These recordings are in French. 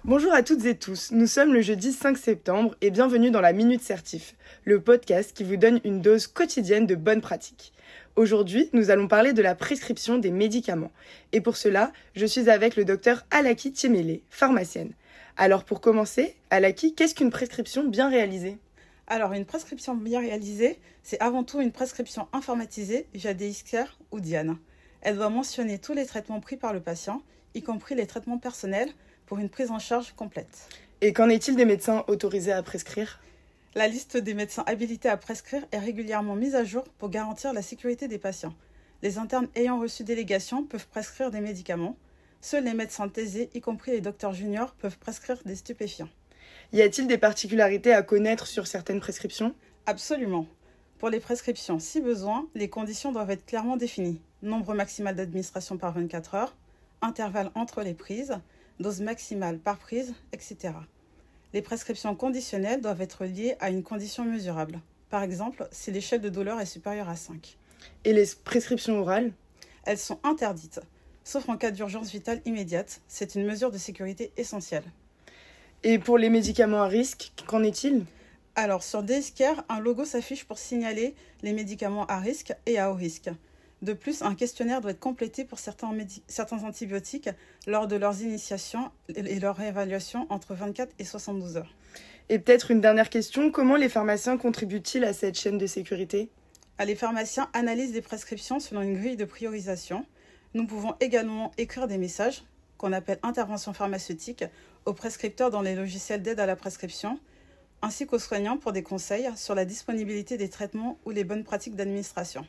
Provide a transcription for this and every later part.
Bonjour à toutes et tous, nous sommes le jeudi 5 septembre et bienvenue dans la Minute Certif, le podcast qui vous donne une dose quotidienne de bonnes pratiques. Aujourd'hui, nous allons parler de la prescription des médicaments. Et pour cela, je suis avec le docteur Alaki Tiemele, pharmacienne. Alors pour commencer, Alaki, qu'est-ce qu'une prescription bien réalisée ? Alors, une prescription bien réalisée, c'est avant tout une prescription informatisée via DXCare ou Diane. Elle doit mentionner tous les traitements pris par le patient, y compris les traitements personnels, pour une prise en charge complète. Et qu'en est-il des médecins autorisés à prescrire ? La liste des médecins habilités à prescrire est régulièrement mise à jour pour garantir la sécurité des patients. Les internes ayant reçu délégation peuvent prescrire des médicaments. Seuls les médecins thésés, y compris les docteurs juniors, peuvent prescrire des stupéfiants. Y a-t-il des particularités à connaître sur certaines prescriptions ? Absolument. Pour les prescriptions, si besoin, les conditions doivent être clairement définies. Nombre maximal d'administration par 24 heures, intervalle entre les prises, dose maximale par prise, etc. Les prescriptions conditionnelles doivent être liées à une condition mesurable. Par exemple, si l'échelle de douleur est supérieure à 5. Et les prescriptions orales ? Elles sont interdites, sauf en cas d'urgence vitale immédiate. C'est une mesure de sécurité essentielle. Et pour les médicaments à risque, qu'en est-il ? Alors, sur DXCare, un logo s'affiche pour signaler les médicaments à risque et à haut risque. De plus, un questionnaire doit être complété pour certains antibiotiques lors de leurs initiations et leur réévaluation entre 24 et 72 heures. Et peut-être une dernière question, comment les pharmaciens contribuent-ils à cette chaîne de sécurité ? Les pharmaciens analysent des prescriptions selon une grille de priorisation. Nous pouvons également écrire des messages, qu'on appelle interventions pharmaceutiques, aux prescripteurs dans les logiciels d'aide à la prescription, ainsi qu'aux soignants pour des conseils sur la disponibilité des traitements ou les bonnes pratiques d'administration.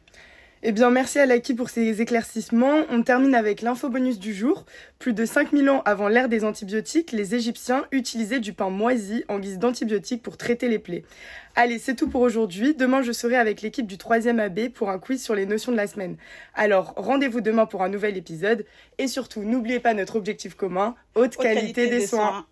Eh bien, merci Alaki pour ces éclaircissements. On termine avec l'infobonus du jour. Plus de 5000 ans avant l'ère des antibiotiques, les Égyptiens utilisaient du pain moisi en guise d'antibiotiques pour traiter les plaies. Allez, c'est tout pour aujourd'hui. Demain, je serai avec l'équipe du 3e AB pour un quiz sur les notions de la semaine. Alors, rendez-vous demain pour un nouvel épisode. Et surtout, n'oubliez pas notre objectif commun, haute qualité des soins.